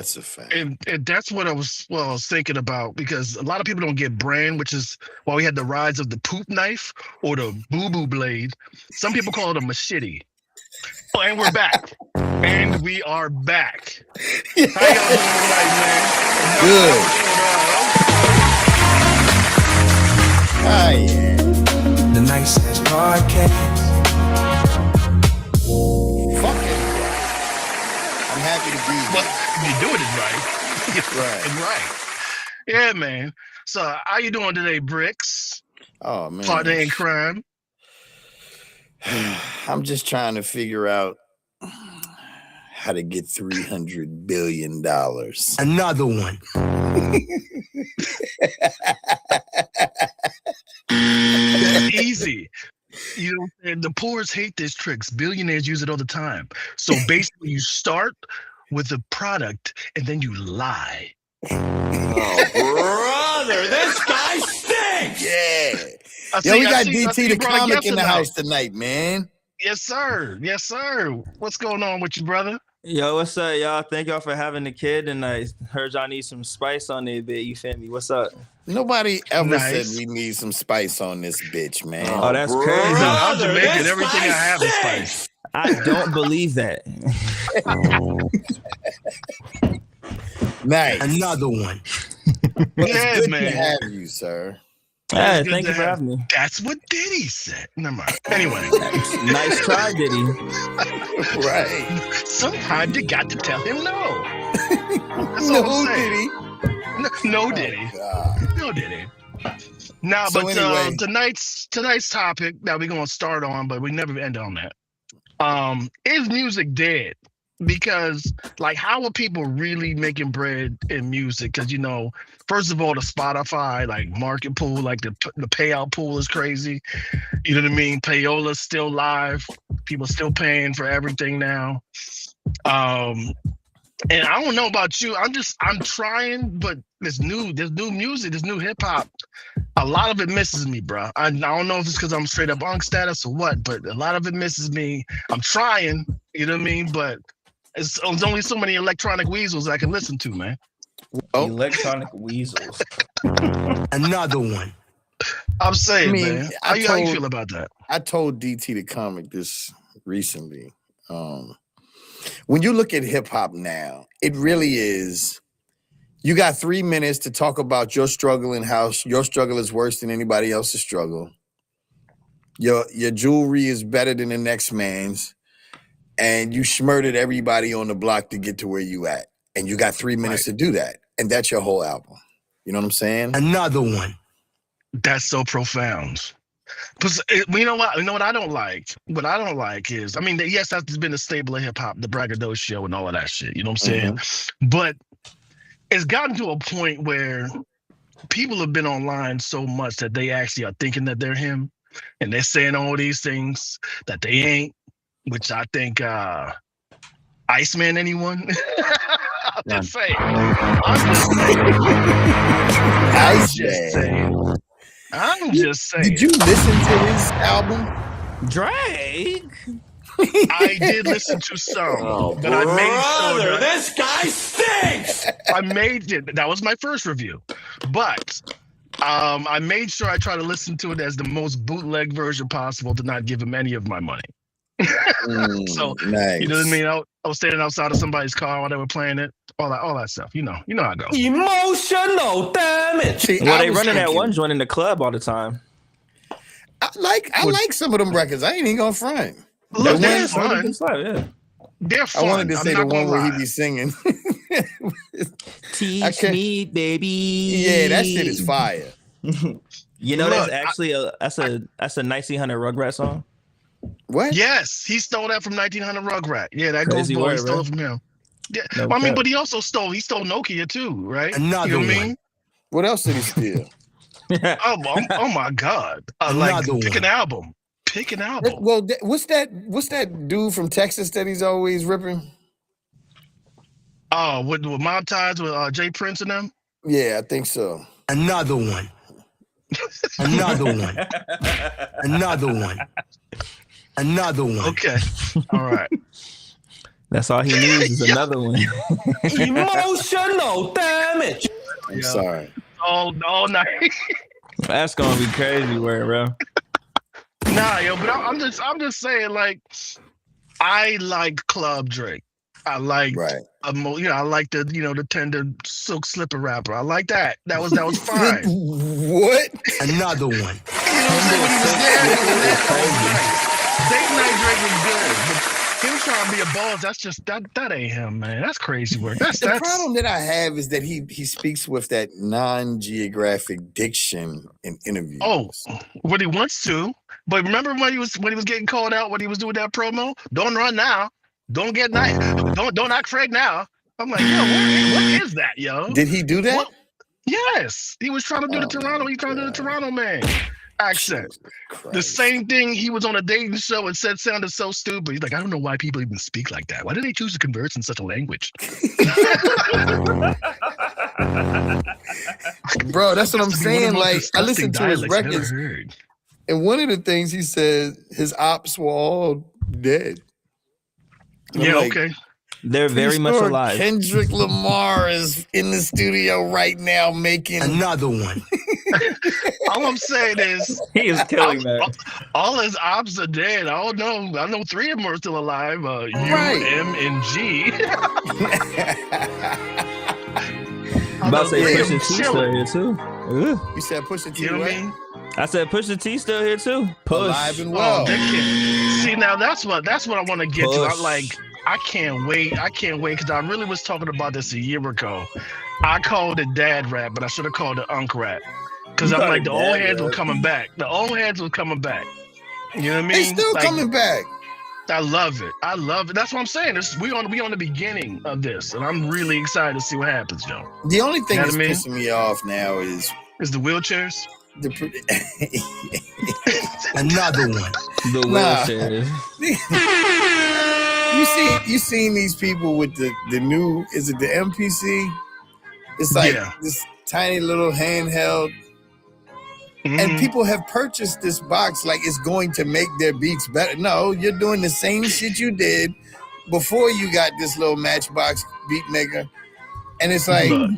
That's a fact. And that's what I was thinking about, because a lot of people don't get brand, which is why we had the rise of the poop knife or the boo-boo blade. Some people call it a machete. Oh, and we're back. And we are back. How y'all doing tonight, man? Good. Oh, yeah. The nicest podcast. Fucking right. I'm happy to be here. Well, you're doing it right. Right. Yeah, man. So, how you doing today, Bricks? Oh, man. Partner in crime. I'm just trying to figure out how to get $300 billion. Another one. That's easy. You know, and the poorest hate these tricks. Billionaires use it all the time. So basically, you start with a product and then you lie. Oh, brother, this guy stinks. Yeah. We got DT the comic in the house tonight, man. Yes, sir. Yes, sir. What's going on with you, brother? Yo, what's up, y'all? Thank y'all for having the kid, and I heard y'all need some spice on it, bit. You feel me? What's up? Nobody ever said we need some spice on this bitch, man. Oh, that's crazy. I'm Jamaican. Everything I have is spice. I don't believe that. Nice. Another one. Yeah, good man. to have you, sir. Hey, thank you for having me. That's what Diddy said. Never mind. Anyway. Nice try, Diddy. Right. Sometimes you got to tell him no. That's No, all I'm saying. Diddy. No, Diddy. God. No, Diddy. Now, So but anyway. tonight's topic that we're going to start on, but we never end on that. Is music dead? Because, like, how are people really making bread in music? Because, you know, first of all, the Spotify, like, market pool, like, the payout pool is crazy. You know what I mean? Payola's still live. People still paying for everything now. And I don't know about you. I'm trying, but this new music, this new hip hop, a lot of it misses me, bro. I don't know if it's because I'm straight up on status or what, but a lot of it misses me. I'm trying, you know what I mean? But there's only so many electronic weasels I can listen to, man. Electronic weasels. Another one. I'm saying, I mean, man. How you feel about that? I told DT the comic this recently. When you look at hip hop now, it really is. You got 3 minutes to talk about your struggle and how your struggle is worse than anybody else's struggle. Your jewelry is better than the next man's, and you smurdered everybody on the block to get to where you at. And you got 3 minutes to do that. And that's your whole album. You know what I'm saying? Another one. That's so profound. Because you know what? You know what I don't like? What I don't like is, I mean, yes, that's been a staple of hip hop, the braggadocio and all of that shit. You know what I'm saying? But it's gotten to a point where people have been online so much that they actually are thinking that they're him, and they're saying all these things that they ain't, which I think Iceman anyone? I'm just saying. I'm just saying. Did you listen to his album? Drake? I did listen to some, but I made sure that this guy stinks. I made it. That was my first review, but I made sure I try to listen to it as the most bootleg version possible to not give him any of my money. So nice. You know what I mean? I was standing outside of somebody's car while they were playing it. All that stuff. You know how it goes. Emotional damage. See, Well, they running that one joint in the club all the time. I like some of them records. I ain't even gonna front. Look, they're fun. Yeah. They're fun. I wanted to say the one where he lie. be singing. Teach me, baby. Yeah, that shit is fire. You know, Look, that's actually that's a 1900 Rugrat song. What? Yes, he stole that from 1900 Rugrat. Yeah, that Crazy Gold Boy word, stole right? it from him. Yeah, No well, I mean, cap. but he stole Nokia too, right? Another you know what I one. mean? What else did he steal? Oh my God! Another pick one. an album. Pick an album. Well, what's that dude from Texas that he's always ripping? Oh, with Mob Ties with Jay Prince and them. Yeah, I think so. Another one. Another one. Another one. Another one. Okay, all right. That's all he needs is another one. Emotional damage. I'm sorry. All night. That's gonna be crazy work, bro. Nah, yo, but I'm just saying, like, I like Club Drake. I like, Right. I like the tender silk slipper rapper. I like that. That was fine. What? Another one. You know what I'm saying? When he was there, that was nice. Date Night Drake was good, but him trying to be a boss, that's just that ain't him, man. That's crazy work. That's The problem that I have is that he speaks with that non-geographic diction in interviews. Oh, what he wants to. But remember when he was getting called out when he was doing that promo? Don't run now. Don't get nice. Don't act afraid now. I'm like, yo, what is that, yo? Did he do that? What? Yes, he was trying to do the Toronto. my He trying to do the God. Toronto man accent. Jesus The Christ. same thing he was on a dating show and said sounded so stupid. He's like, I don't know why people even speak like that. Why do they choose to converse in such a language? Bro, that's what I'm To be one of saying. the most Like, I disgusting listened to his dialects I've ever records, heard. and one of the things he said, his ops were all dead. And I'm Yeah, like, okay. They're very pretty much sure alive. Kendrick Lamar is in the studio right now making. Another one. All I'm saying is, He is killing that. all his ops are dead. I don't know. I know 3 of them are still alive. U, Right. M, and G. About to say Yeah. Pusha T still here too. Ooh. You said Pusha T, You know what I right? mean? I said Pusha T still here too. Push. Alive and Oh, well. they can't. See, now that's what I want to get to. Push. I'm like, I can't wait because I really was talking about this a year ago. I called it dad rap, but I should have called it unk rap. Because You I'm called like, it the old dad heads were rap. coming back. The old heads were coming back. You know what I mean? They still Like, coming back. I love it. I love it. That's what I'm saying. We on the beginning of this, and I'm really excited to see what happens, Joe. The only thing You know that's what I mean? pissing me off now is Is the wheelchairs? the. Another one. The Nah. wheelchairs. You seen these people with the new, is it the MPC? It's like Yeah. this tiny little handheld, and Mhm. people have purchased this box like it's going to make their beats better. No, you're doing the same shit you did before you got this little Matchbox beat maker, and it's like, Look.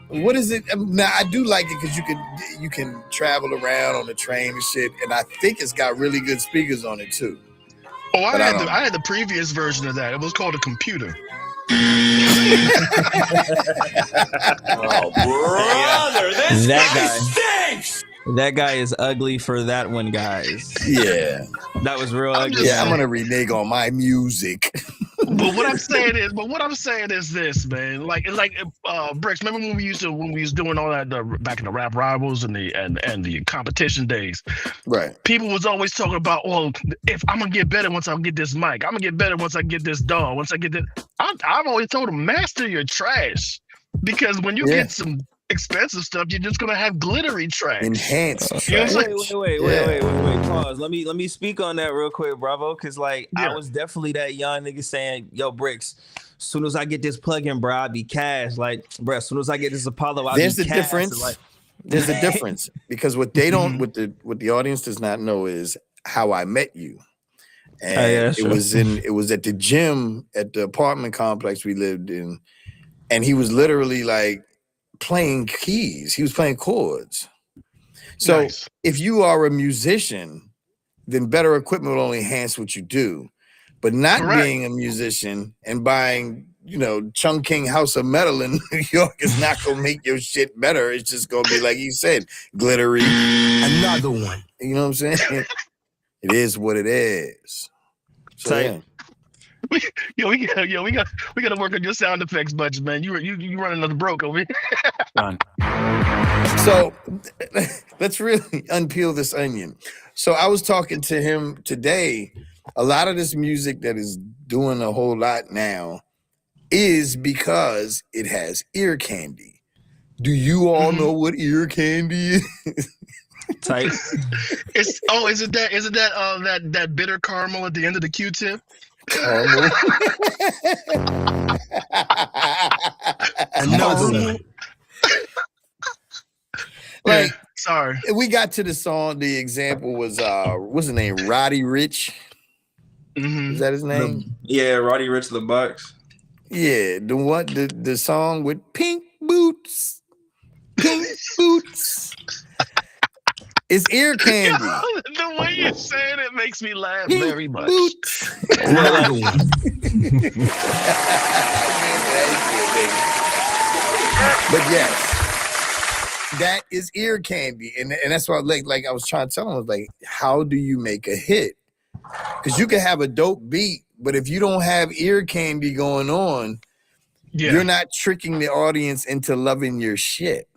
what is it? Now I do like it because you can travel around on the train and shit, and I think it's got really good speakers on it too. Oh, But I I had the previous version of that. It was called a computer. Oh, brother, this That guy guy. stinks. That guy is ugly for that one, guys. Yeah, That was real I'm ugly. just yeah. I'm gonna renege on my music. But what I'm saying is this, man. Like Bricks. Remember when we was doing all that back in the rap rivals and the competition days. Right. People was always talking about, well, if I'm gonna get better once I get this mic, I'm gonna get better once I get this DAW, once I get this. I've always told them, master your trash, because when you Yeah. get some expensive stuff, you're just gonna have glittery trash. Enhanced. You know what I'm track. saying? Wait. Pause. Let me speak on that real quick, Bravo. Cause like Yeah. I was definitely that young nigga saying, yo, Bricks, as soon as I get this plug-in, bro, I'll be cash. Like, bro, as soon as I get this Apollo, I'll There's be the cash. difference. Like, There's a difference because what they don't, what the audience does not know is how I met you. And yeah, it sure. was at the gym at the apartment complex we lived in, and he was literally like playing keys. He was playing chords. So Nice. if you are a musician, then better equipment will only enhance what you do. But not Correct. being a musician and buying, Chung King House of Metal in New York is not gonna make your shit better. It's just gonna be like you said, glittery. Another one. You know what I'm saying? It is what it is. So, Tight. We gotta work on your sound effects budget, man. You running another broke over here. So let's really unpeel this onion. So I was talking to him today. A lot of this music that is doing a whole lot now is because it has ear candy. Do you all know what ear candy is? Tight. Is it that bitter caramel at the end of the Q-tip? Caramel. Another one. Like, Sorry. we got to the song, the example was what's his name? Roddy Rich. Is that his name? Yeah, Roddy Ricch the Box. Yeah, the song with pink boots. Pink boots. It's ear candy. The way you're saying it makes me laugh Pink very much. boots. Another one. But yes, that is ear candy, and that's why like I was trying to tell him, I was like, how do you make a hit? Because you can have a dope beat, but if you don't have ear candy going on, you're not tricking the audience into loving your shit.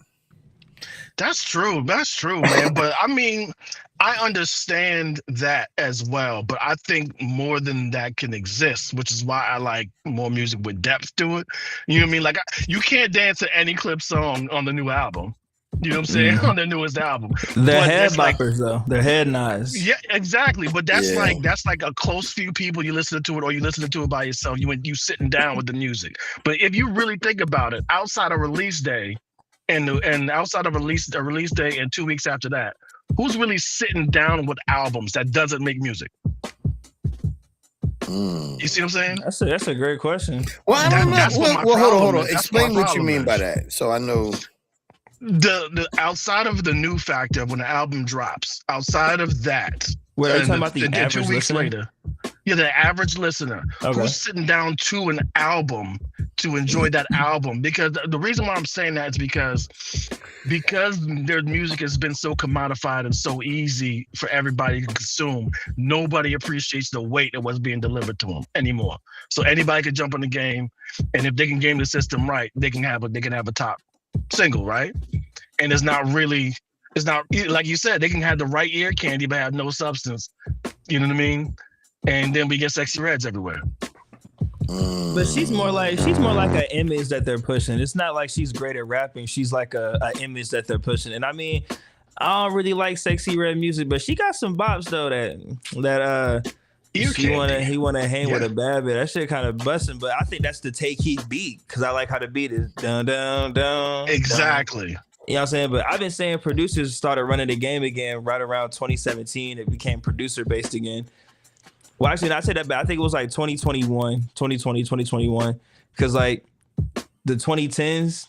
That's true, man. But I mean, I understand that as well, but I think more than that can exist, which is why I like more music with depth to it. You know what I mean? Like, you can't dance to any clip song on the new album. You know what I'm saying? On their newest album. They're head boppers, though. They're head nods. Yeah, exactly. But that's like a close few people you listen to it, or you listen to it by yourself. You sitting down with the music. But if you really think about it, outside of release day, and outside of release day and 2 weeks after that, who's really sitting down with albums that doesn't make music? You see what I'm saying? That's a great question. Well, I don't know. Well, hold on. Explain what you mean by that, so I know. The outside of the new factor, when the album drops, outside of that, wait, are you talking about the average 2 weeks listener? later, the average listener who's sitting down to an album to enjoy that album. Because the reason why I'm saying that is because their music has been so commodified and so easy for everybody to consume. Nobody appreciates the weight of what's being delivered to them anymore. So anybody can jump on the game, and if they can game the system right, they can have a top single, right? And it's not like you said, they can have the right ear candy but have no substance. You know what I mean? And then we get Sexy Reds everywhere. But she's more like an image that they're pushing. It's not like she's great at rapping. She's like a image that they're pushing. And I mean, I don't really like Sexy Red music, but she got some bops though that he wanna hang with a bad bit. That shit kind of busting, but I think that's the Take Heat beat, because I like how the beat is dun dun dun. Exactly. Dun. You know what I'm saying? But I've been saying producers started running the game again right around 2017. It became producer based again. Well, actually, not say that, but I think it was like 2021, because like the 2010s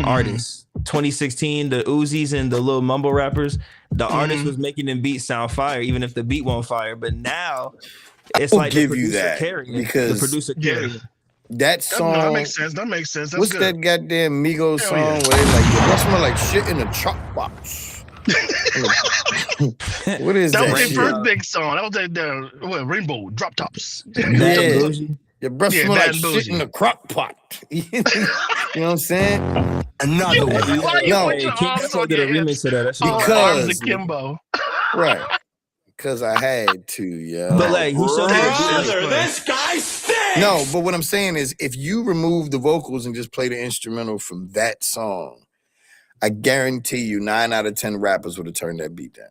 artists, 2016, the Uzis and the little mumble rappers, the artist was making them beats sound fire, even if the beat won't fire. But now it's like the producer carrying, because the producer carrying. That song, that makes sense. That's what's good. that goddamn Migos song where they like, that smell like shit in a chalk box? What is that? That was shit? their first big song. That was the Rainbow Drop Tops. Your breath smell like shit in a crock pot. You know what I'm saying? Another one. King did a remix of that. Because Kimbo. Right. Because I had to, yeah. But like, he showed Brother, this guy stinks. No, but what I'm saying is, if you remove the vocals and just play the instrumental from that song, I guarantee you 9 out of 10 rappers would have turned that beat down.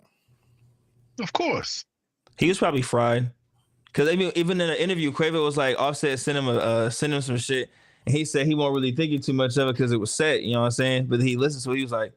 Of course. He was probably fried. Because even in an interview, Quavo was like, Offset sent him some shit, and he said he won't really thinking too much of it because it was set, you know what I'm saying? But he listened to it, he was like,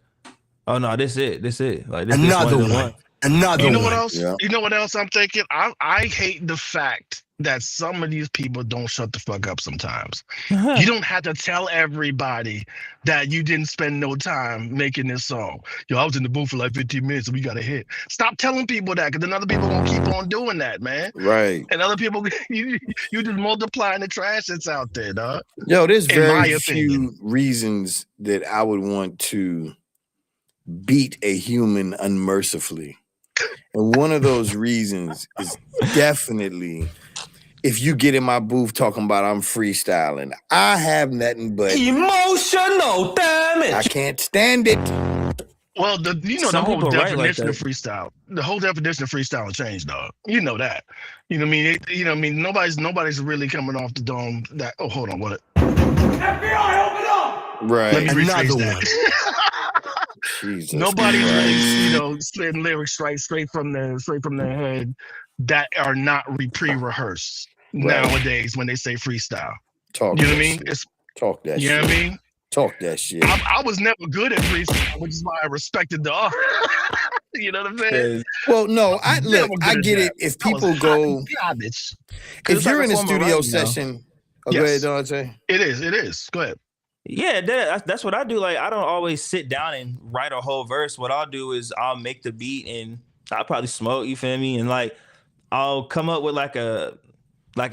oh no, this it. Like, this Another one. You know what else? Yeah. You know what else I'm thinking? I hate the fact that some of these people don't shut the fuck up sometimes. You don't have to tell everybody that you didn't spend no time making this song. Yo, I was in the booth for like 15 minutes and we got a hit. Stop telling people that, because then other people gonna keep on doing that, man. Right. And other people, you just multiplying the trash that's out there, dog. Yo, there's very few reasons that I would want to beat a human unmercifully. And one of those reasons is definitely if you get in my booth talking about I'm freestyling. I have nothing but emotional damage. I can't stand it. Well, the whole definition of freestyle. The whole definition of freestyle changed, dog. You know that. You know what I mean? Nobody's really coming off the dome that. Oh, hold on, what? FBI, open up! Right. Let me rephrase Another that. Jesus Nobody's Christ. really, spitting lyrics straight from their head that are not pre-rehearsed nowadays when they say freestyle. Talk. You know what I mean? Talk that shit. You know what I mean? Talk that shit. I was never good at freestyle, which is why I respected the art. You know what I'm saying? Well, no, I Never look, good I at get that. it. If That was people hot go, garbage. if it's you're like in a a form of studio writing, though. session, go Yes. ahead, Dante. It is. Go ahead. Yeah, that's what I do. Like, I don't always sit down and write a whole verse. What I'll do is I'll make the beat and I'll probably smoke. You feel me? And like, I'll come up with like a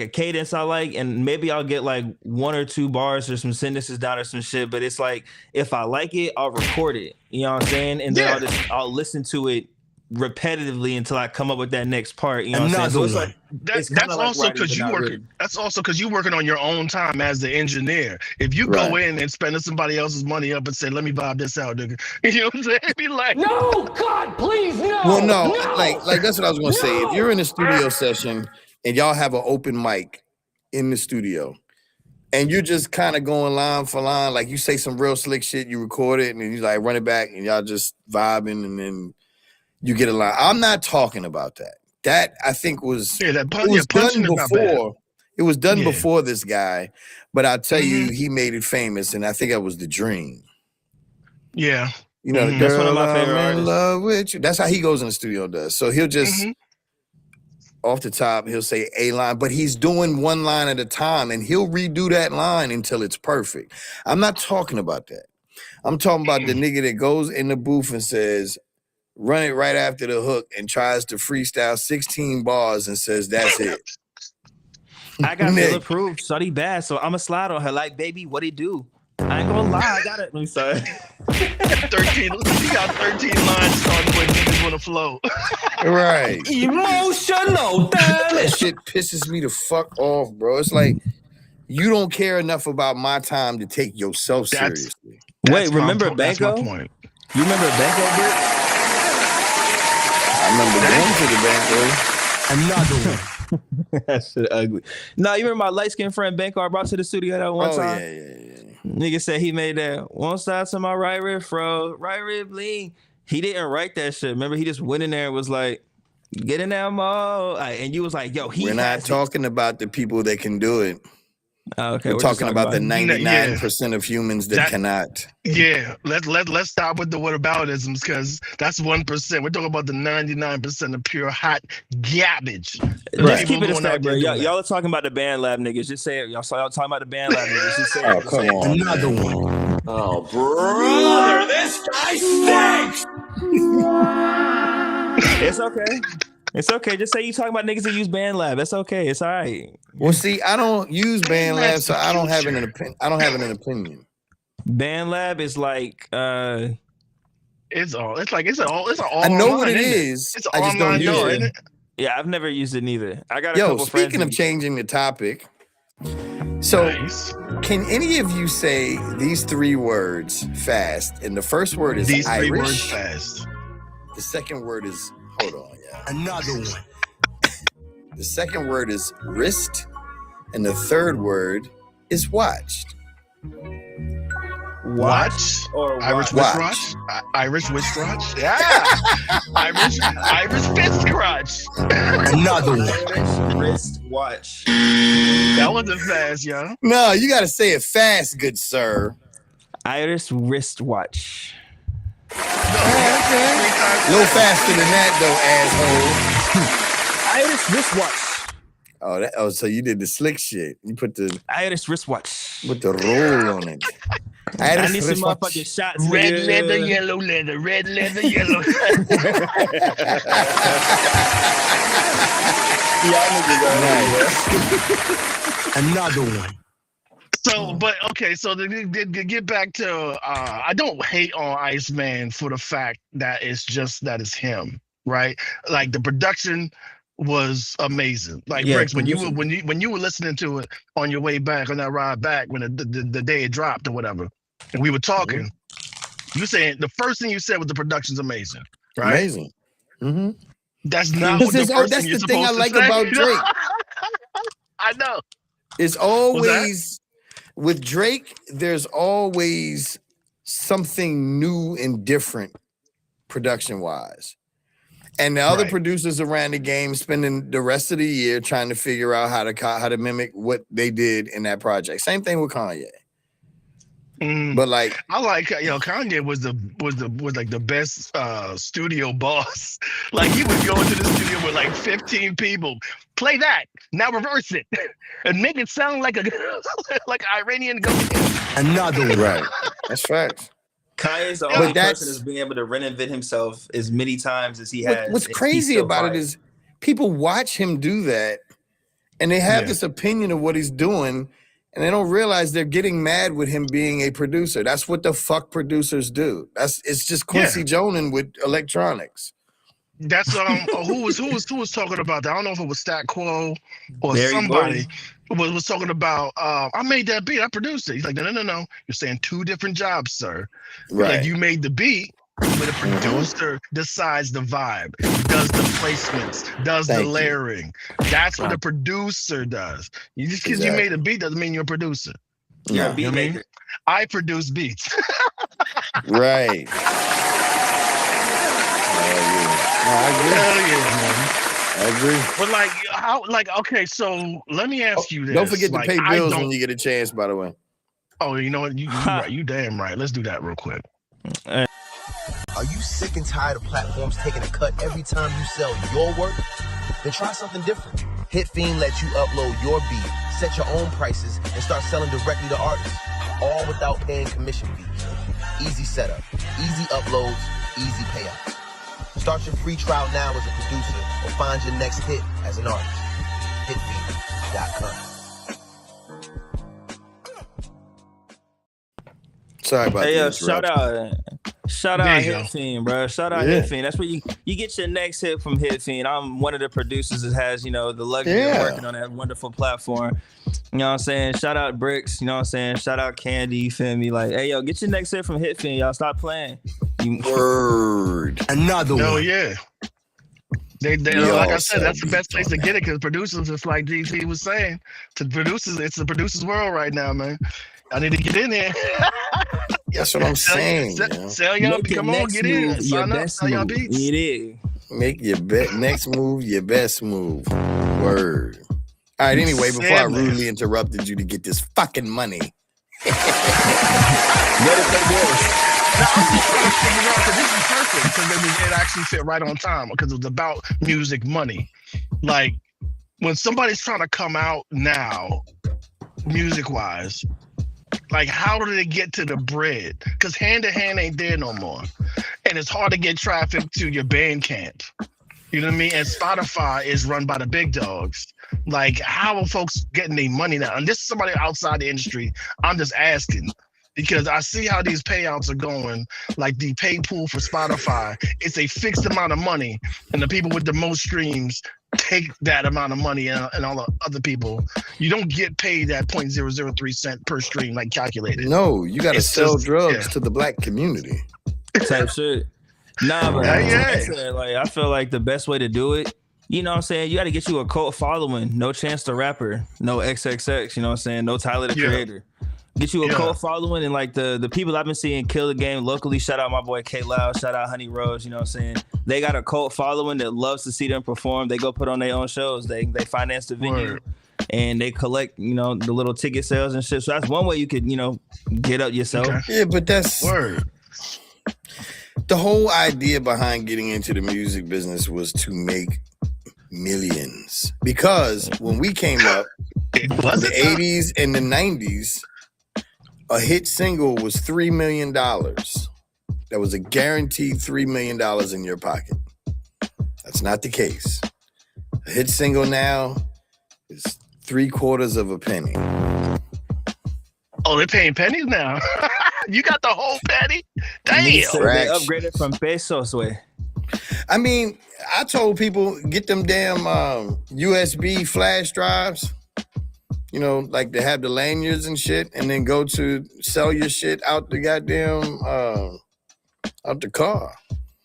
cadence I like, and maybe I'll get like 1 or 2 bars or some sentences down or some shit. But it's like, if I like it, I'll record it. You know what I'm saying? And then I'll listen to it repetitively until I come up with that next part. You know what I'm saying? So it's like, it's kind That's of like also writing, because but not really. That's also because you working on your own time as the engineer. If you go in and spending somebody else's money up and say, "Let me vibe this out, nigga," you know what I'm saying? Be like, No, God, please, no. Well, no, like that's what I was gonna say. If you're in a studio session and y'all have an open mic in the studio, and you're just kind of going line for line, like you say some real slick shit, you record it, and then you like run it back, and y'all just vibing, and then you get a line. I'm not talking about that. That I think was punching done is not bad. before. It was done before this guy, but I'll tell you, he made it famous, and I think that was the dream. Yeah. You know, the That's one of girl, my favorite I'm in artists. love with you. That's how he goes in the studio, does. So he'll just off the top, he'll say a line, but he's doing one line at a time, and he'll redo that line until it's perfect. I'm not talking about that. I'm talking about the nigga that goes in the booth and says, run it right after the hook and tries to freestyle 16 bars and says, that's it. I got feel approved, study bad, so I'ma slide on her like, baby, what it do? I ain't gonna lie, I got it. I'm sorry. 13. You got 13 lines starting with niggas wanna flow. Right. Emotional, damn That it. shit pisses me the fuck off, bro. It's like, you don't care enough about my time to take yourself seriously. Wait, remember Banco? That's my point. You remember Banco, Brick? I remember going to the Banco. Another one. That shit ugly. No, you remember my light-skinned friend Banco I brought to the studio that one time? Yeah. Nigga said he made that one side to my right rib, fro. Right rib lean. He didn't write that shit. Remember, he just went in there and was like, get in there, Mo. And you was like, yo, We're not talking about the people that can do it. Okay, we're talking about the 99% of humans that cannot. Yeah, let's stop with the whataboutisms, because that's 1%. We're talking about the 99% of pure hot garbage. Just keep it a stack, bro. Y'all are talking about the band lab niggas. Just say it. Y'all talking about the band lab niggas. Just say it. Oh, come on. Another one. Oh, brother, this guy stinks. It's okay. It's okay. Just say you talking about niggas that use band lab. That's okay. It's all right. Well, see, I don't use band lab, so I don't have an opinion. opinion. Band lab is like it's all I know what it is. I just don't use it. Yeah, I've never used it neither. I got a couple couple friends. Speaking of changing the topic, so can any of you say these 3 words fast? And the first word is these Irish. 3 words fast. The second word is another one. The second word is wrist, and the third word is watched. Watch or Irish wrist watch? Irish wrist watch? Yeah. Irish fist crotch. Another one. Wrist watch. That wasn't fast, yo. No, you got to say it fast, good sir. Irish wrist watch. A little faster than that, though, asshole. Irish wristwatch. Oh, so you did the slick shit. You put the Irish wristwatch. Put the roll on it. I need some motherfucking shots. Red leather, yellow leather. Red leather, yellow leather. Another one. So, but okay, so to get back to, I don't hate on Iceman for the fact that it's him, right? Like the production was amazing. Like Bricks, when you were listening to it on your way back on that ride back when the day it dropped or whatever, and we were talking, you saying the first thing you said was the production's amazing, right? Amazing. Mm-hmm. That's not what the first that's thing you're the thing I supposed like to say. about Drake. I know. It's always with Drake. There's always something new and different, production wise. And the other producers around the game spending the rest of the year trying to figure out how to mimic what they did in that project. Same thing with Kanye. But like, I like Kanye was like the best studio boss. Like he would go into the studio with like 15 people. Play that now, reverse it, and make it sound like a like Iranian ghost. Another one. right? That's facts. Kanye's the Yeah. only But that's- person that's being able to reinvent himself as many times as he has. What's and he's crazy still about fire. it is people watch him do that, and they have Yeah. this opinion of what he's doing, and they don't realize they're getting mad with him being a producer. That's what the fuck producers do. It's just Quincy Jones with electronics. That's who was talking about that? I don't know if it was Stat Quo or Barry somebody was talking about I made that beat, I produced it. He's like, no. You're saying two different jobs, sir. Right. Like you made the beat, but the producer decides the vibe, does the placements, does Thank the you. layering. That's what the producer does. You just because you made a beat doesn't mean you're a producer. You're a No. beat You know what I mean? maker. I produce beats. Right. Hell yeah, man. I agree. But like how okay, so let me ask you this. Don't forget to Like, pay I bills don't- when you get a chance, by the way. Oh, you know what? You right. You damn right. Let's do that real quick. Are you sick and tired of platforms taking a cut every time you sell your work? Then try something different. HitFiend lets you upload your beat, set your own prices, and start selling directly to artists, all without paying commission fees. Easy setup, easy uploads, easy payouts. Start your free trial now as a producer or find your next hit as an artist. HitFiend.com. Sorry about Hey, that. shout out There you go. HitFiend, bro. Shout out Yeah. HitFiend. That's where you get your next hit from HitFiend. I'm one of the producers that has, the luxury of Yeah. working on that wonderful platform. You know what I'm saying? Shout out Bricks, you know what I'm saying? Shout out Candy, you feel me? Like, hey, yo, get your next hit from HitFiend, y'all. Stop playing. Word. Another No, one. yeah. They Yo, like I said, so that's the best place to deep get it because producers, it's like DT was saying, to producers, it's the producers' world right now, man. I need to get in there. That's what I'm saying. Sell y'all, Make your come on, next get in, move your sign up, best sell y'all move. beats. It is. Make your next move your best move. Word. All right, anyway, before I Said that. rudely interrupted you to get this fucking money. Better pay bills. Now, I'm just trying to figure out because this is perfect because it actually fit right on time because it was about music money. Like when somebody's trying to come out now, music wise, like how do they get to the bread? Because hand to hand ain't there no more, and it's hard to get traffic to your Bandcamp. You know what I mean? And Spotify is run by the big dogs. Like how are folks getting their money now? And this is somebody outside the industry. I'm just asking. Because I see how these payouts are going, like the pay pool for Spotify, it's a fixed amount of money, and the people with the most streams take that amount of money, and all the other people, you don't get paid that 0.003 cent per stream like calculated. No, you got to It's sell just- drugs yeah. to the black community. Type shit. Nah, but Yeah, like yeah. I said, like I feel like the best way to do it, you know what I'm saying? You got to get you a cult following. No Chance the Rapper, no XXX, you know what I'm saying? No Tyler the Yeah. Creator. Get you a Yeah. cult following, and like the people I've been seeing kill the game locally. Shout out my boy K Loud, shout out Honey Rose, you know what I'm saying? They got a cult following that loves to see them perform. They go put on their own shows. They finance the venue. Word. And they collect, the little ticket sales and shit. So that's one way you could, get up yourself. Okay. Yeah, but that's Word. the whole idea behind getting into the music business was to make millions. Because when we came up, It was the it? 80s and the 90s, a hit single was $3 million. That was a guaranteed $3 million in your pocket. That's not the case. A hit single now is 3/4 of a penny. Oh, they're paying pennies now. You got the whole penny? Damn. Niggas say they Fractions. upgraded from pesos way. I mean, I told people, get them damn USB flash drives, like they have the lanyards and shit, and then go to sell your shit out the goddamn, out the car.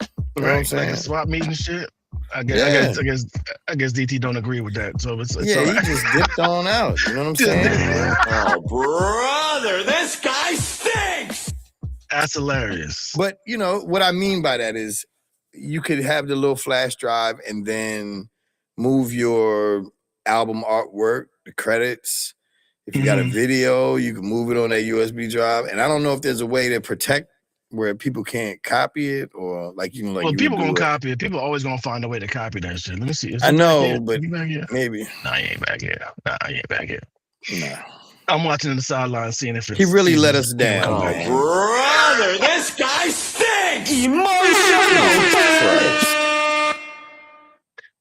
You know what I'm Right, like saying? a swap meet and shit. I guess DT don't agree with that. So it's Yeah, all he right. just dipped on out. You know what I'm saying? Oh, brother, this guy stinks! That's hilarious. But, what I mean by that is you could have the little flash drive and then move your album artwork, the credits, If you got a video, you can move it on that USB drive. And I don't know if there's a way to protect where people can't copy it or like you know, like Well, you people would do gonna it. copy it. People always gonna find a way to copy that shit. Let me see. Is I he back know, here? but Is he back here? maybe. Nah, he ain't back here. Nah, he ain't back here. Nah. I'm watching the sideline, seeing if it's. He really let us down, Oh, man. brother, this guy stinks!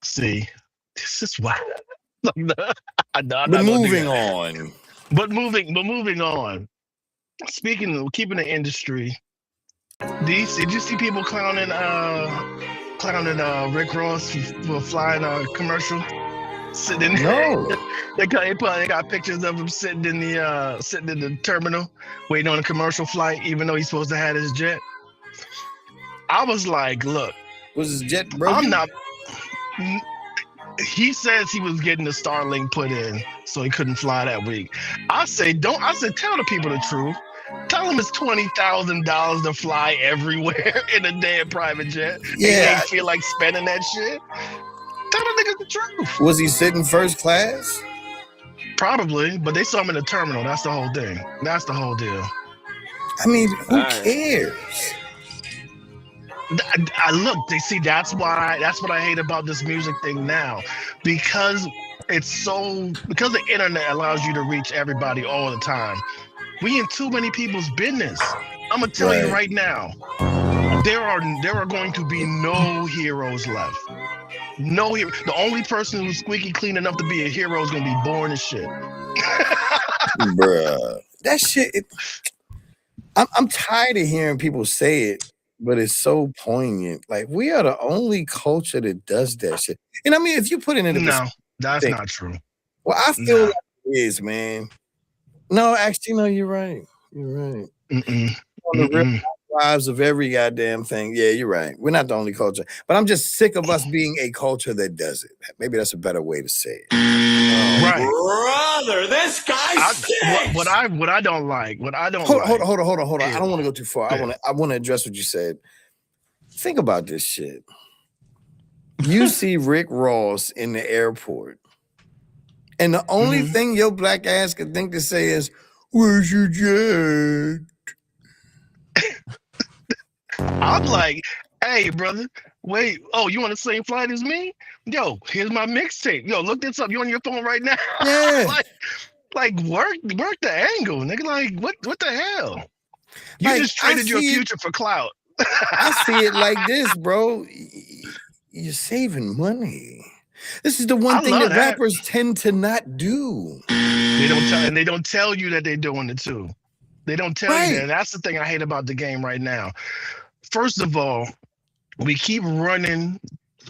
See, this is why. But moving on. But moving on. Speaking of keeping the industry, did you see people clowning Rick Ross for flying a commercial? Sitting in No. they got pictures of him sitting in the terminal waiting on a commercial flight, even though he's supposed to have his jet. I was like, look, Was his jet broken? I'm not. He says he was getting the Starlink put in, so he couldn't fly that week. I said, tell the people the truth. Tell them it's $20,000 to fly everywhere in a damn private jet. Yeah. And they feel like spending that shit. Tell the niggas the truth. Was he sitting first class? Probably, but they saw him in the terminal. That's the whole thing. That's the whole deal. I mean, who Alright. cares? I look, they see that's what I hate about this music thing now, because the internet allows you to reach everybody all the time. We in too many people's business. I'm gonna tell you right now, there are going to be no heroes left. No hero. The only person who's squeaky clean enough to be a hero is gonna be born as shit. Bruh. That shit. I'm tired of hearing people say it, but it's so poignant. Like, we are the only culture that does that shit. And I mean, if you put it in the No, that's not true. well, I feel like it is, man. No, actually, no, you're right. You're right. Mm-mm. On the real lives of every goddamn thing. Yeah, you're right. We're not the only culture. But I'm just sick of us being a culture that does it. Maybe that's a better way to say it. Right. Brother, this guy stinks! What I don't like. Hold Hold on. I don't want to go too far. I want to address what you said. Think about this shit. You see Rick Ross in the airport, and the only thing your black ass could think to say is, "Where's your jet?" I'm like, hey, brother, wait. Oh, you on the same flight as me? Yo, here's my mixtape. Yo, look this up. You on your phone right now? Yeah. like work the angle, nigga. Like, what the hell? You Like, just traded your future for clout. I see it like this, bro. You're saving money. This is the one thing that rappers tend to not do. They don't tell you that they're doing it too. They don't tell you that. And that's the thing I hate about the game right now. First of all, we keep running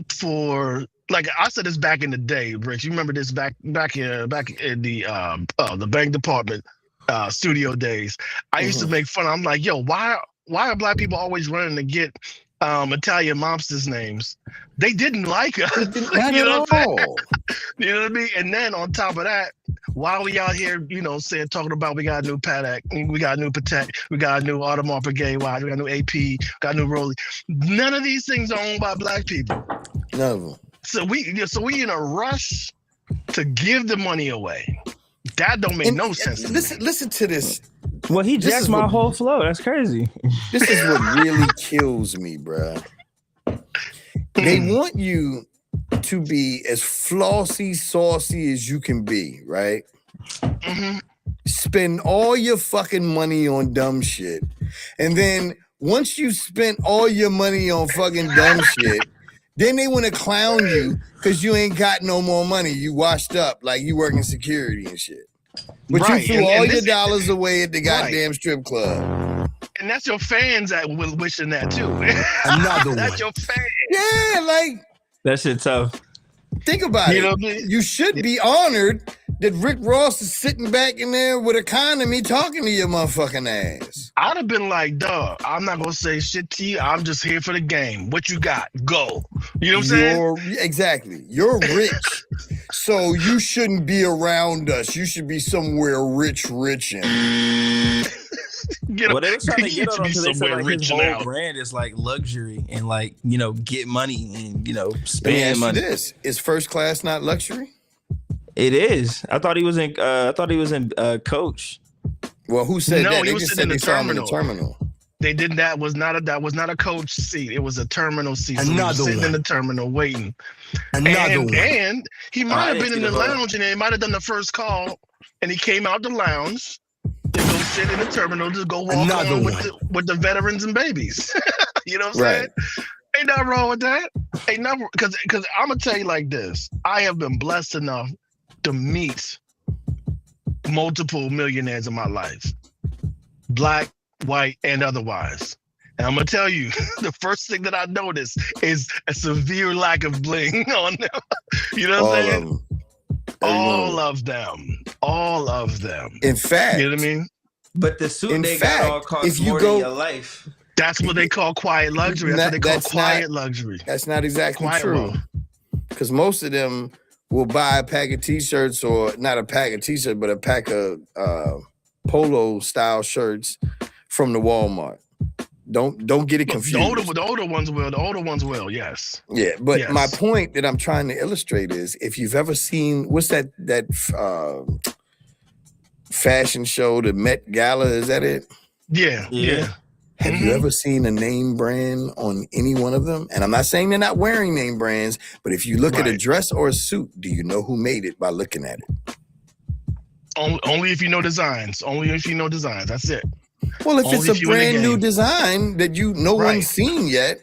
for, like I said this back in the day, Rich. You remember this back in the bank department studio days. I used to make fun. I'm like, yo, why are black people always running to get Italian mobsters names? They didn't like us. Not You at know what I'm saying? all. You know what I mean? And then on top of that, while we out here, talking about we got a new Patek, we got a new Patek, we got a new Audemars Piguet watch, we got a new AP, got a new Rollie. None of these things are owned by black people. None of them. So we in a rush to give the money away. That don't make no sense to me. Listen to this. Well, he This jacked is my what- whole flow. That's crazy. This is what really kills me, bruh. They want you to be as flossy, saucy as you can be, right? Spend all your fucking money on dumb shit. And then once you spent all your money on fucking dumb shit, then they want to clown you because you ain't got no more money. You washed up like you working security and shit. But you threw all your dollars away at the goddamn strip club. And that's your fans that will wishing that too. Another That's one. your fans. Yeah, like, That shit tough. think about You it. know what I mean? You should be honored that Rick Ross is sitting back in there with economy talking to your motherfucking ass. I'd have been like, dog, I'm not gonna say shit to you. I'm just here for the game. What you got? Go. You know what I'm saying? Exactly. You're rich. So you shouldn't be around us. You should be somewhere rich in. Well, they were trying to get on him because they said somewhere like his rich whole and out. brand is like luxury and like, get money and, Let me ask spend you money. this. Is first class not luxury? It is. I thought he was in. Coach. Well, who said No, that? he They was just sitting said in they the saw him in the terminal. terminal. They did that was not a coach seat. It was a terminal seat. So he was sitting in the terminal waiting. And he might have been in the lounge and he might have done the first call and he came out the lounge to go sit in the terminal to go walk on with the veterans and babies. You know what I'm saying? Ain't nothing wrong with that. Ain't nothing because I'm gonna tell you like this. I have been blessed enough to meet multiple millionaires in my life. Black, white, and otherwise. And I'm gonna tell you, the first thing that I noticed is a severe lack of bling on them. You know what I'm saying? All of them. In fact, you know what I mean? But the suit they got all costs more than your life. That's what they call quiet luxury. That's what they call quiet luxury. That's not exactly quiet true. Because most of them will buy a pack of t-shirts, or not a pack of t-shirts, but a pack of polo style shirts from the Walmart. Don't get it confused. The older ones will. The older ones will. Yes. Yeah, but my point that I'm trying to illustrate is, if you've ever seen, what's that fashion show, the Met Gala? Is that it? Yeah. Have you ever seen a name brand on any one of them? And I'm not saying they're not wearing name brands, but if you look at a dress or a suit, do you know who made it by looking at it? Only if you know designs. Only if you know designs. That's it. Well, if it's a brand new design that no one's seen yet,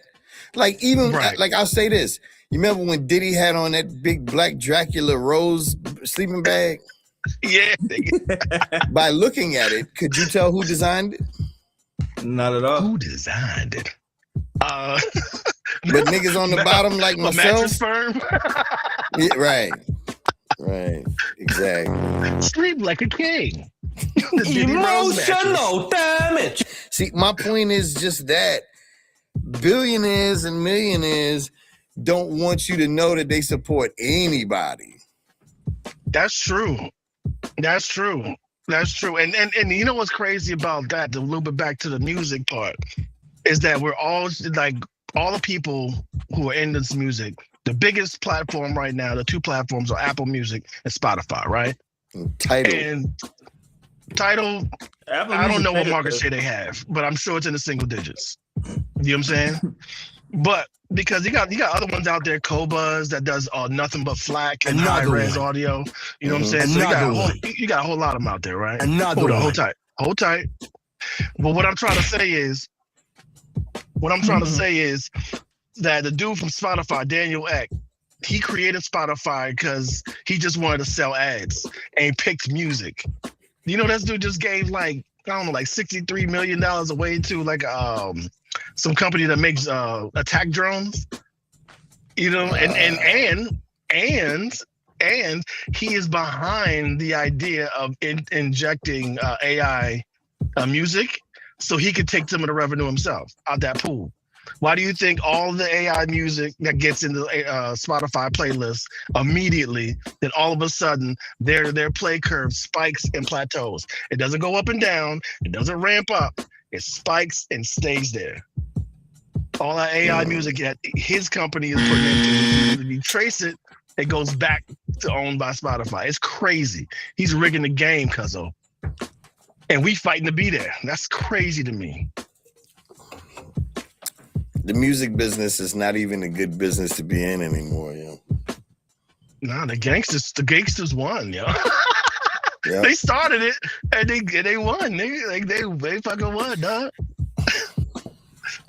like even like I'll say this. You remember when Diddy had on that big black Dracula rose sleeping bag? Yeah. By looking at it, could you tell who designed it? Not at all. Who designed it? But niggas on the bottom like myself. Mattress firm. Yeah, right. Exactly. Sleep like a king. Emotional damage. See, my point is just that billionaires and millionaires don't want you to know that they support anybody. That's true. And you know what's crazy about that, a little bit back to the music part, is that we're all like, all the people who are in this music, the biggest platform right now, the two platforms are Apple Music and Spotify, right? Tidal, I don't know what market share they have, but I'm sure it's in the single digits. You know what I'm saying? But because you got other ones out there, Qobuz, that does nothing but FLAC and high res audio. You know what I'm saying? So you got a whole lot of them out there, right? Hold tight. But what I'm trying to say is that the dude from Spotify, Daniel Ek, he created Spotify because he just wanted to sell ads and picked music. You know, this dude just gave like $63 million away to like some company that makes attack drones. You know, and he is behind the idea of injecting AI music so he could take some of the revenue himself out that pool. Why do you think all the AI music that gets into Spotify playlists immediately, then all of a sudden their play curve spikes and plateaus? It doesn't go up and down. It doesn't ramp up. It spikes and stays there. All that AI music that his company is putting into, if you trace it, it goes back to owned by Spotify. It's crazy. He's rigging the game, cuzzo. And we fighting to be there. That's crazy to me. The music business is not even a good business to be in anymore, yo. Nah, the gangsters won, yo. Yep. They started it and they won. They fucking won, dog.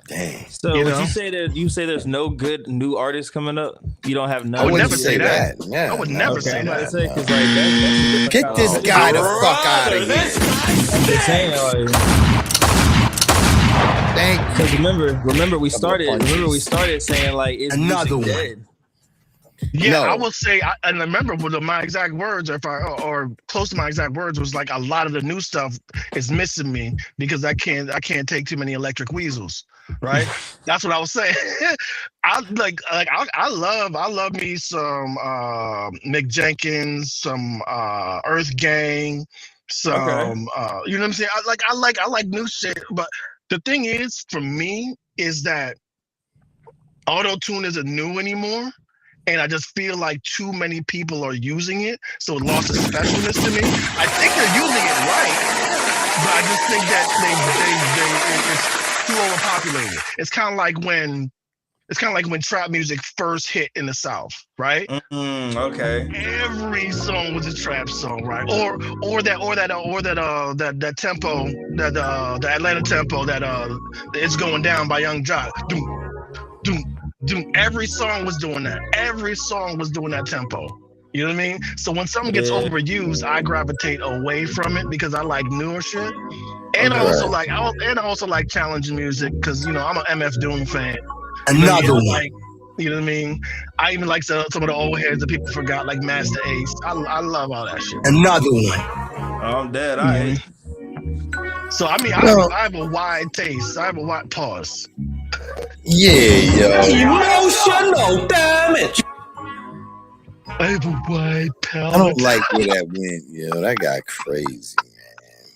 Dang. So you say there's no good new artists coming up? You don't have none? I would never say that. Yeah. I would never say that. Get this guy the fuck out of here. Because remember we started saying like it's another one. Dead. Yeah, no. I will say, and I remember with my exact words, or close to my exact words, was like a lot of the new stuff is missing me because I can't take too many electric weasels, right? That's what I was saying. I love me some Mick Jenkins, some Earth Gang, some you know what I'm saying. I like new shit, but the thing is, for me, is that auto-tune isn't new anymore. and I just feel like too many people are using it, so it lost its specialness to me. I think they're using it right, but I just think that it's too overpopulated. It's kind of like when trap music first hit in the South, right? Okay. Every song was a trap song, right? Or that tempo, the Atlanta tempo that it's going down by Young Jock. Every song was doing that. Every song was doing that tempo. You know what I mean? So when something gets Yeah. overused, I gravitate away from it because I like newer shit. And Okay. I also like challenging music because I'm an MF Doom fan. Another one. Like, you know what I mean? I even like some of the old heads that people forgot, like Master Ace. I love all that shit. Another one. I'm dead. All right. So I mean, I have a wide taste. I have a wide pause. Yeah, yo. Emotional damage. I have a wide palate. I don't like where that went, yo. That got crazy,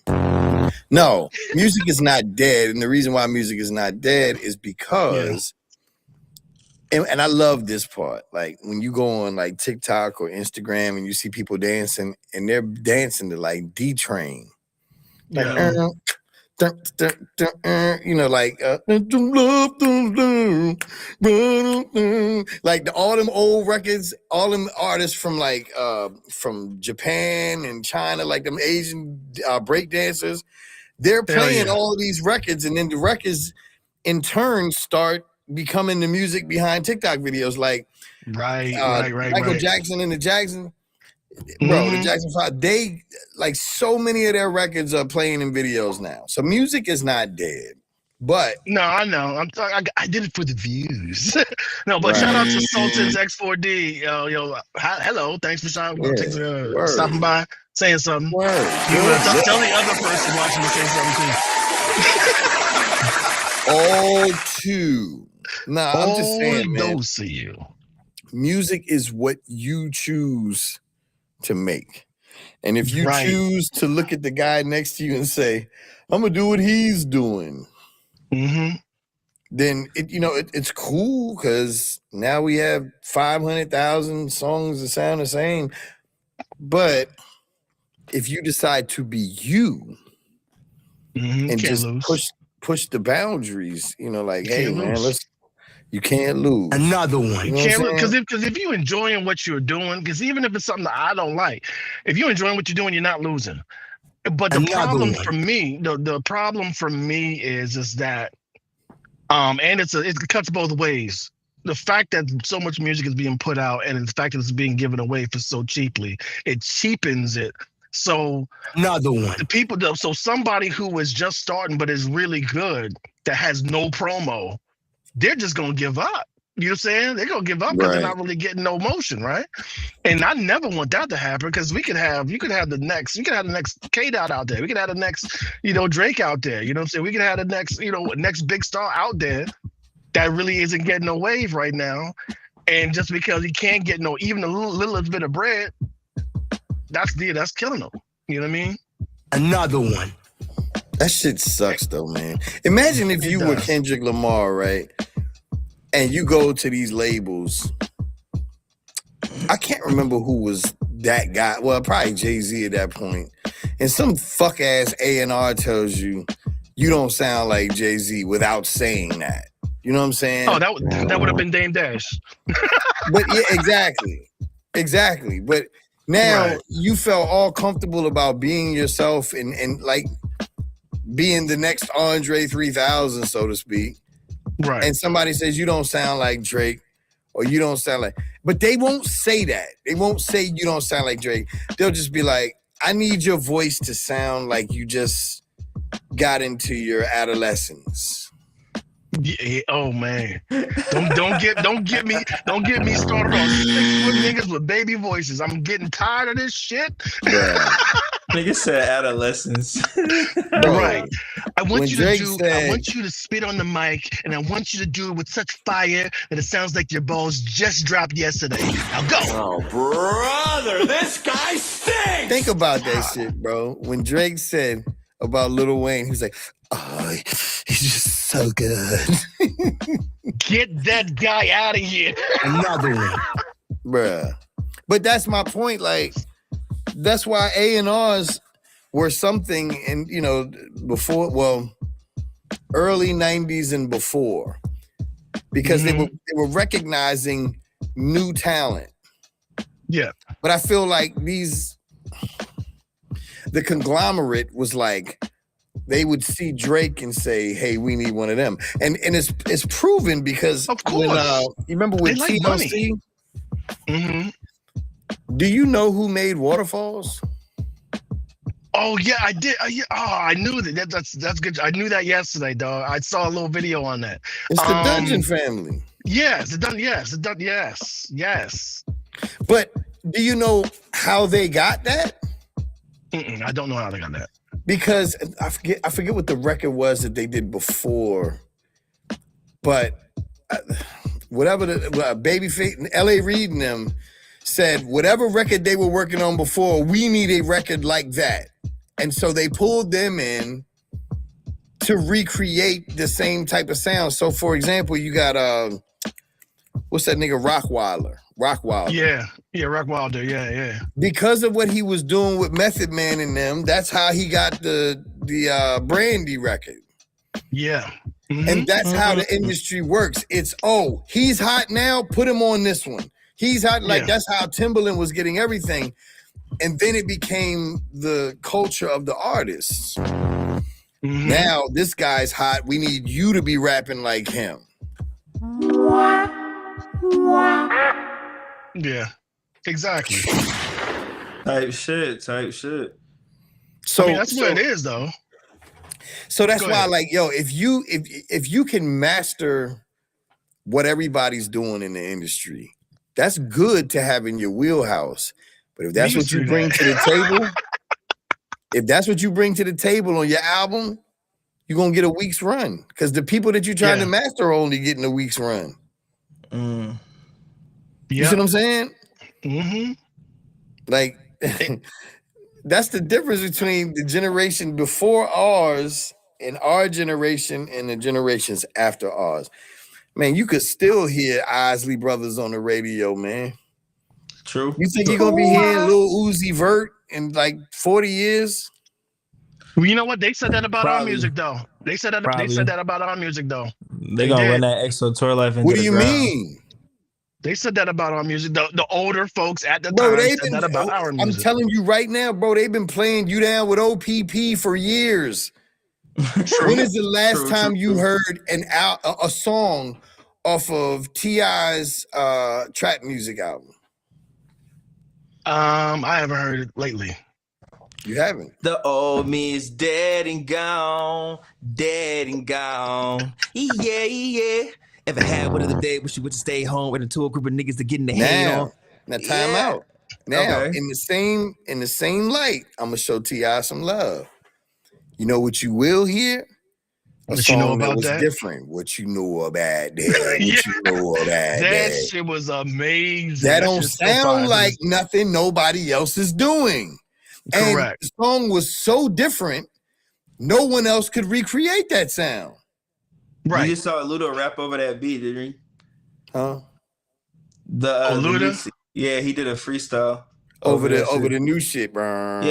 man. No, music is not dead. And the reason why music is not dead is because, and I love this part, like when you go on like TikTok or Instagram and you see people dancing and they're dancing to like D-Train. Like, like all them old records, all them artists from like from Japan and China, like them Asian break dancers, they're playing all of these records, and then the records in turn start becoming the music behind TikTok videos, like Michael Jackson and the Jackson. Bro, the Jackson 5, they like so many of their records are playing in videos now. So music is not dead. But no, I know. I did it for the views. No, but shout out to Sultan's X4D. Hello, thanks for stopping by, saying something. Tell the other person watching to say something too. All two. Nah, I'm just saying, man. Those of you. Music is what you choose to make. And if you choose to look at the guy next to you and say, I'm gonna do what he's doing, then it's cool, because now we have 500,000 songs that sound the same. But if you decide to be you and just push the boundaries, like, hey man, you can't lose. Another one. You can't look, because if you're enjoying what you're doing, because even if it's something that I don't like, if you're enjoying what you're doing, you're not losing. But the problem for me, the problem for me is that, and it cuts both ways. The fact that so much music is being put out, and the fact that it's being given away for so cheaply, it cheapens it. So another one. The people, so somebody who is just starting but is really good, that has no promo, they're just gonna give up. You know what I'm saying? They're gonna give up because they're not really getting no motion, right? And I never want that to happen, because you could have the next K-Dot out there. We could have the next, Drake out there. You know what I'm saying? We could have the next, next big star out there that really isn't getting no wave right now. And just because he can't get even a little bit of bread, that's killing him. You know what I mean? Another one. That shit sucks though, man. Imagine if you were Kendrick Lamar, right? And you go to these labels. I can't remember who was that guy. Well, probably Jay-Z at that point. And some fuck ass A&R tells you don't sound like Jay-Z without saying that. You know what I'm saying? Oh, that would have been Dame Dash. But yeah, exactly. But now you felt all comfortable about being yourself and like being the next Andre 3000, so to speak. Right. And somebody says you don't sound like Drake, or you don't sound like, but they won't say that. They won't say you don't sound like Drake. They'll just be like, I need your voice to sound like you just got into your adolescence. Yeah, oh man, don't get me started on 6-foot niggas with baby voices. I'm getting tired of this shit. Yeah. Nigga said adolescence. Right. I want you to spit on the mic, and I want you to do it with such fire that it sounds like your balls just dropped yesterday. Now go. Oh, brother, this guy stinks. Think about that shit, bro. When Drake said about Lil Wayne, he was like, oh, he's just so good. Get that guy out of here. Another one. bruh. But that's my point. Like, that's why A&Rs were something in, before, well, early 90s and before. Because they were recognizing new talent. Yeah. But I feel like the conglomerate was like, they would see Drake and say, "Hey, we need one of them," and it's proven because of course, you remember with TLC. Do you know who made Waterfalls? Oh yeah, I did. I knew that. That's good. I knew that yesterday, dog. I saw a little video on that. It's the Dungeon Family. Yes, yes. But do you know how they got that? I don't know how they got that. Because I forget what the record was that they did before, but whatever the Babyface, L.A. Reid and them said, whatever record they were working on before, we need a record like that, and so they pulled them in to recreate the same type of sound. So, for example, you got what's that nigga Rockwilder? Yeah, Rockwilder. Yeah. Because of what he was doing with Method Man and them, that's how he got the Brandy record. Yeah. And that's how the industry works. It's, he's hot now, put him on this one. He's hot, that's how Timbaland was getting everything. And then it became the culture of the artists. Now this guy's hot. We need you to be rapping like him. Yeah, exactly. Type shit. So that's what it is, though. So that's why, if you can master what everybody's doing in the industry, that's good to have in your wheelhouse. But if that's what you bring to the table, if that's what you bring to the table on your album, you're gonna get a week's run. Because the people that you're trying to master are only getting a week's run. You see what I'm saying? Like, that's the difference between the generation before ours and our generation and the generations after ours. Man, you could still hear Isley Brothers on the radio, man. True. You think you're going to be hearing Lil Uzi Vert in like 40 years? Well, you know what? They said that about our music, though. They said that about our music, though. They're going to run that EXO tour life into What do the you ground. mean? They said that about our music. The older folks at the time said that about our music. I'm telling you right now, bro, they've been playing You Down with OPP for years. When is the last time you heard a song off of T.I.'s trap music album? I haven't heard it lately. You haven't? The old me is dead and gone. Yeah. Ever had one of the day wish you would stay home with a tour group of niggas to get in the head on? Now time out. Now, in the same light, I'm gonna show T.I. some love. You know what you will hear? A song that was different. What you know about that? What you know about that? That shit was amazing. That don't sound like nothing nobody else is doing. Correct. And the song was so different, no one else could recreate that sound. Right. You just saw Luda rap over that beat, didn't you? Huh? Luda? Yeah, he did a freestyle over the new shit. Yeah.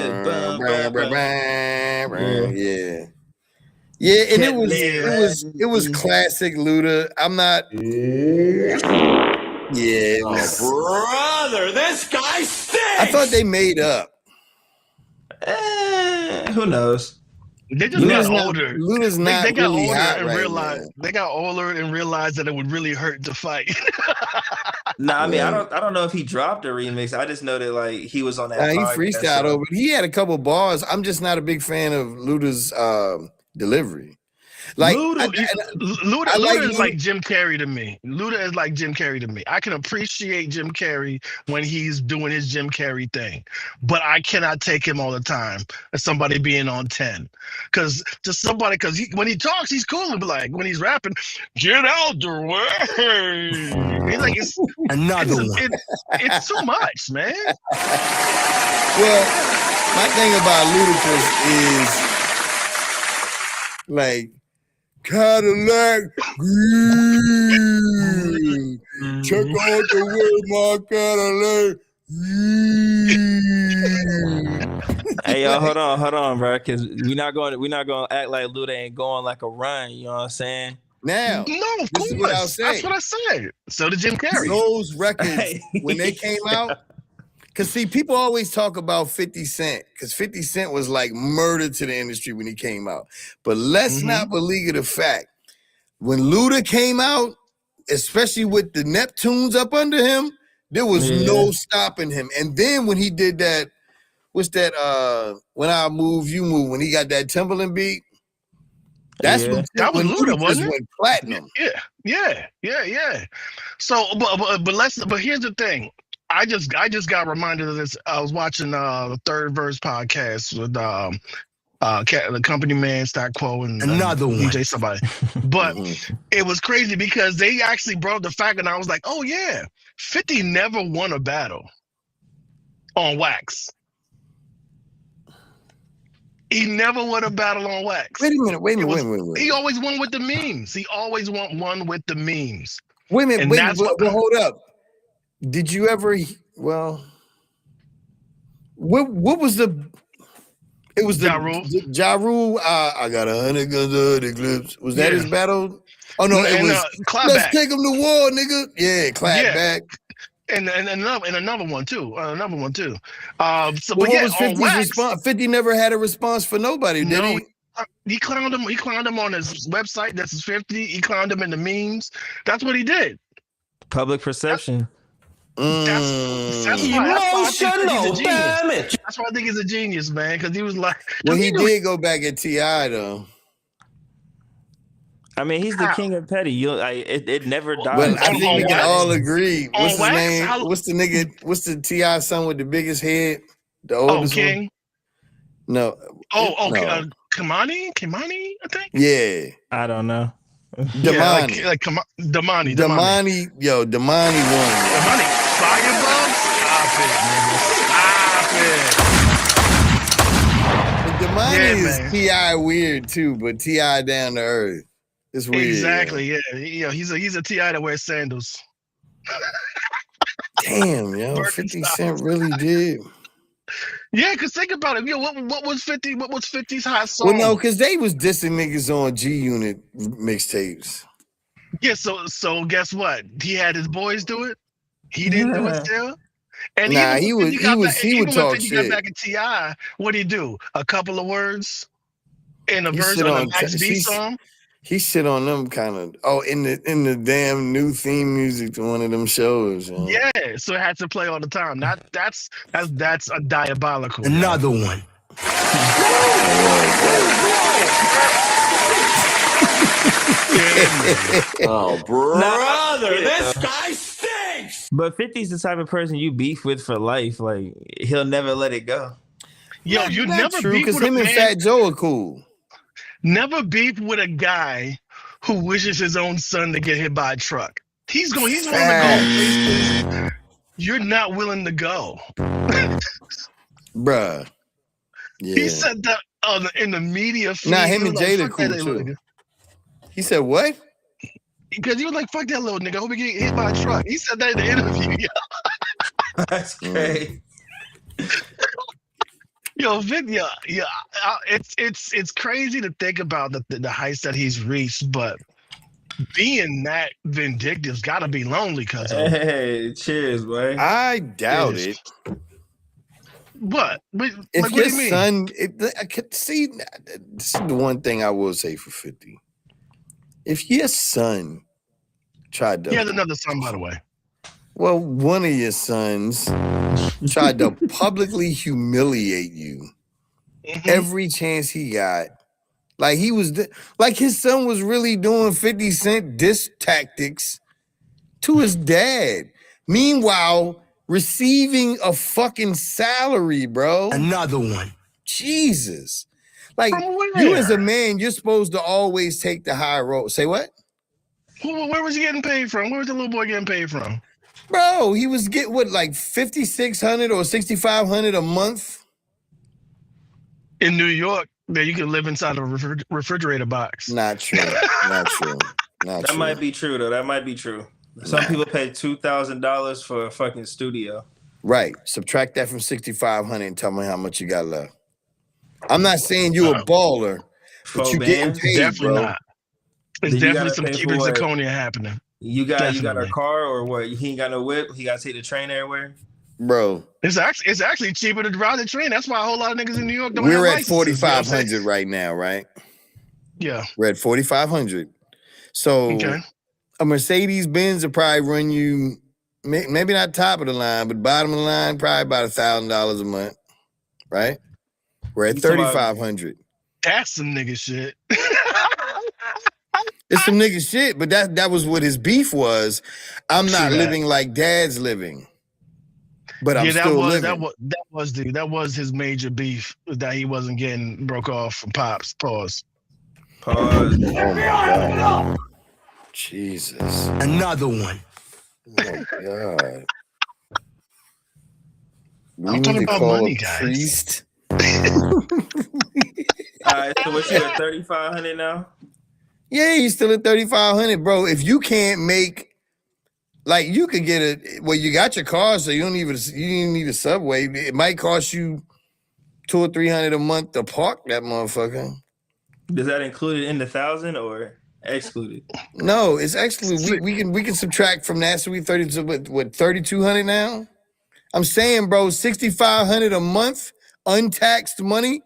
Yeah, and it was classic Luda. I'm not. Yeah. Brother, this guy stinks. I thought they made up. Who knows? They just got older. Luda's not they got really older hot and right realized now. they got older and realized that it would really hurt to fight. Nah, I mean, I don't know if he dropped a remix. I just know that like he was on that. He freestyled over. He had a couple bars. I'm just not a big fan of Luda's delivery. Like Luda is like Jim Carrey to me. Luda is like Jim Carrey to me. I can appreciate Jim Carrey when he's doing his Jim Carrey thing, but I cannot take him all the time as somebody being on 10. Because when he talks, he's cool, but like when he's rapping, get out the way. He's like it's too much, man. Well, my thing about Ludacris is like Cadillac green. Check out the way my Cadillac. Hey, yo, hold on, bro, because we're not gonna act like Luda ain't going like a run. You know what I'm saying? Now, No, of this is what I'll course. say. That's what I said. So did Jim Carrey. Those records, when they came out, because see, people always talk about 50 Cent, because 50 Cent was like murder to the industry when he came out. But let's not beleaguer the fact, when Luda came out, especially with the Neptunes up under him, there was no stopping him. And then when he did that, what's that? When I Move, You Move, when he got that Timberland beat, that's when that was Luda, wasn't it? Went platinum. Yeah. So, but here's the thing. I just got reminded of this. I was watching the Third Verse podcast with the company man, Stack Quo, and Another one. DJ somebody. But it was crazy because they actually brought up the fact, and I was like, oh yeah, 50 never won a battle on wax. He never won a battle on wax. Wait a minute. He always won with the memes. He always won with the memes. Wait a minute, hold up. Did you ever, what was the, it was Ja Rule. Ja Rule, I got 100 guns of the clips. Was that his battle? Oh no, it was, let's take him to war, nigga. Yeah, clap back. And another one too. So, what was 50's response? 50 never had a response for nobody, did he? He clowned him. He clowned him on his website. That's his 50. He clowned him in the memes. That's what he did. Public perception. That's emotional damage. That's why I think he's a genius, man. Because he was like, well, he did go back at T.I. though. I mean, he's the king of petty. It never died. But I think we can all agree. What's his name? What's the nigga? What's the T.I. son with the biggest head? The oldest King? one? No. No. Kamani, I think. Yeah. I don't know. Damani. Yeah, Damani. Damani won. Damani, Firebug? Stop it. Damani is T.I. weird too, but T.I. down to earth. It's weird. Exactly, yeah. He's a T.I. that wears sandals. Damn, yo, 50 Cent really did. Yeah, because think about it. What was 50? What was 50's hot song? Well, no, because they was dissing niggas on G Unit mixtapes. Yeah, so guess what? He had his boys do it. He didn't do it still. And he would talk shit. He got back at T.I., what'd he do? A couple of words in a verse on a Max B song. He shit on them kind of. Oh, in the damn new theme music to one of them shows. Yeah, so it had to play all the time. That's a diabolical. Another one. Oh, brother, this guy stinks. But 50's the type of person you beef with for life. Like, he'll never let it go. Yo, you never true, beef because with him and Fat Joe are cool. Never beef with a guy who wishes his own son to get hit by a truck. He's willing to go. You're not willing to go. Bruh. Yeah. He said that in the media feed. Nah, him and Jada cool too. He said what? Because he was like, fuck that little nigga. I hope he get hit by a truck. He said that in the interview. That's great. Yo, it's crazy to think about the heights that he's reached, but being that vindictive's got to be lonely, cuz. Hey, cheers, boy. I doubt it. What? If like, your what do you mean? son, I could see. This is the one thing I will say for 50. If your son tried to, he has another son, by the way. Well, one of your sons tried to publicly humiliate you every chance he got. Like he was, like his son was really doing 50 Cent diss tactics to his dad. Meanwhile, receiving a fucking salary, bro. Another one. Jesus. Like you as a man, you're supposed to always take the high road. Say what? Where was he getting paid from? Where was the little boy getting paid from? Bro, he was getting what, like $5,600 or $6,500 a month in New York. Man, you can live inside of a refrigerator box. Not true. Not true. That might be true, though. That might be true. Some people pay $2,000 for a fucking studio. Right. Subtract that from 6,500 and tell me how much you got left. I'm not saying you a baller, but For you getting bands? paid, Definitely bro. not. It's Then you definitely gotta some pay keeping for it. zirconia happening. You got a Definitely. car or what? He ain't got no whip. He got to take the train everywhere. Bro, It's actually cheaper to ride the train. That's why a whole lot of niggas in New York don't we're have at licenses. You know what I'm saying? 4,500 right now, right? Yeah. We're at 4,500. So Okay. a Mercedes Benz will probably run you maybe not top of the line, but bottom of the line, probably about $1,000 a month, right? We're at You talking about- 3,500. That's some nigga shit. It's some nigga shit, but that was what his beef was. I'm See not that. living like dad's living, but I'm Yeah, still living. that was his major beef, that he wasn't getting broke off from Pops. Pause. Oh my God. Jesus. Another one. Oh God. We I'm need talking to about call money, a guys. priest. All right, so what you at 3,500 now? Yeah, he's still at 3,500, bro. If you can't make, like, you could get you got your car, so you don't need a subway. It might cost you $200 or $300 a month to park that motherfucker. Does that include it in the 1,000 or excluded? No, it's actually we can subtract from that. So we 3,200 now. I'm saying, bro, 6,500 a month, untaxed money.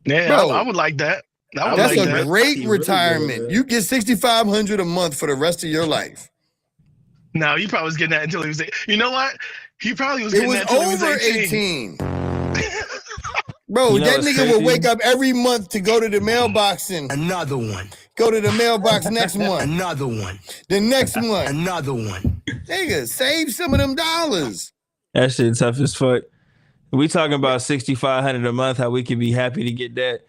Yeah, Bro, I would like that. I would That's like a that. great Really retirement. good. You get 6,500 a month for the rest of your life. No, he probably was getting that until he was. You know what? He probably was It getting was that until he was over 18. 18. Bro, You know that what's nigga will crazy? wake up every month to go to the mailbox and Another one. go to the mailbox next month. Another one. The next month. Another one. Nigga, save some of them dollars. That shit tough as fuck. We talking about 6,500 a month, how we could be happy to get that.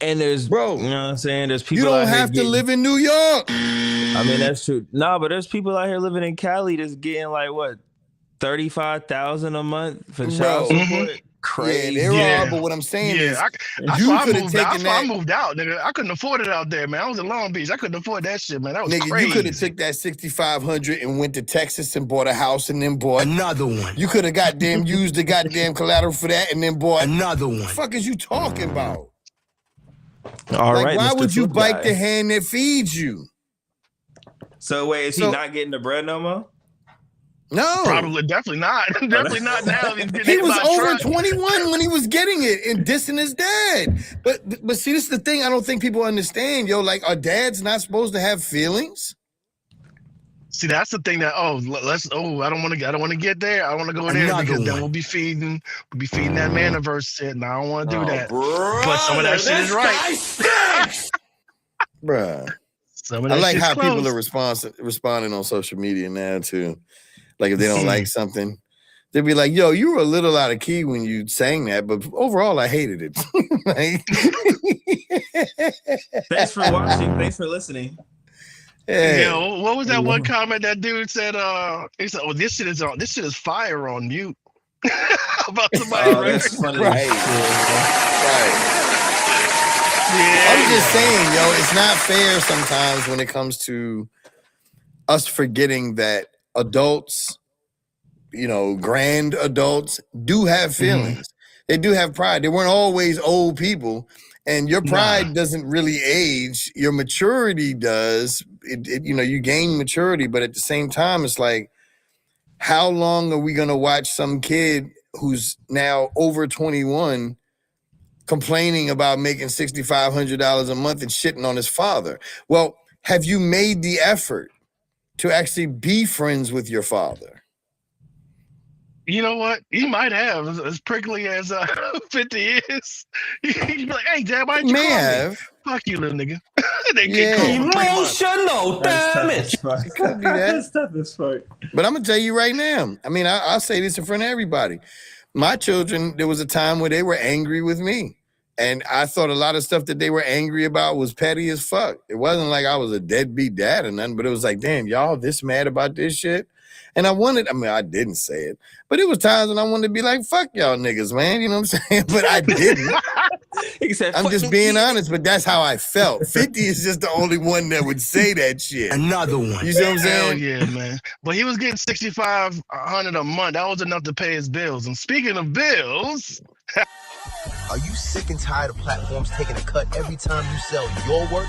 And there's, Bro, you know what I'm saying? There's people You don't out here have to getting- live in New York. I mean, that's true. No, but there's people out here living in Cali that's getting like what, 35,000 a month for child Bro. support. Crazy. Yeah, there Yeah. are, but what I'm saying is, that's you why I could have moved taken out. That's why I that. moved out, nigga. I couldn't afford it out there, man. I was in Long Beach. I couldn't afford that shit, man. That was Nigga, crazy. you could have took that 6,500 and went to Texas and bought a house and then bought. Another one. You could have goddamn used the goddamn collateral for that and then bought. Another one. What the fuck is you talking about? All Like, right, why Mr. would you Flip bite Guy. the hand that feeds you? So wait, is he So- not getting the bread no more? No. Probably, definitely not. Definitely not now. He's getting He hit was by a over truck. 21 when he was getting it and dissing his dad. But see, this is the thing I don't think people understand, yo. Like, are dads not supposed to have feelings? See, that's the thing that I don't want to get there. I want to go there Another because then one. we'll be feeding that Manaverse shit, and I don't want to do that. Brother, But some of that shit is right. guy stinks. Bruh. Some of I that like shit's how people close. are responding on social media now too. Like if they don't like something, they'll be like, "Yo, you were a little out of key when you sang that, but overall, I hated it." Like, Thanks for watching. Thanks for listening. yeah. Yeah, what was that one comment that dude said? He said, "Oh, this shit is fire on mute." About somebody. Oh, that's funny. Right. Right. I'm just saying, yo, it's not fair sometimes when it comes to us forgetting that adults, you know, grand adults do have feelings. They do have pride. They weren't always old people. And your pride doesn't really age. Your maturity does. You gain maturity, but at the same time, it's like, how long are we going to watch some kid who's now over 21 complaining about making $6,500 a month and shitting on his father? Well, have you made the effort to actually be friends with your father? You know what? He might have, as prickly as 50 is. He'd be like, "Hey, Dad, why didn't you May call me?" have. Fuck you, little nigga. They Yeah. get called for 3 months. Emotional damage. Could be that. That's tough as fuck. But I'm gonna tell you right now. I mean, I'll say this in front of everybody. My children, there was a time where they were angry with me. And I thought a lot of stuff that they were angry about was petty as fuck. It wasn't like I was a deadbeat dad or nothing, but it was like, damn, y'all this mad about this shit? And I didn't say it, but it was times when I wanted to be like, fuck y'all niggas, man. You know what I'm saying? But I didn't. He said, I'm "Fuck just them being kids." honest, but that's how I felt. 50 is just the only one that would say that shit. Another one. You see what I'm Hell saying? yeah, man. But he was getting $6,500 a month. That was enough to pay his bills. And speaking of bills, Are you sick and tired of platforms taking a cut every time you sell your work?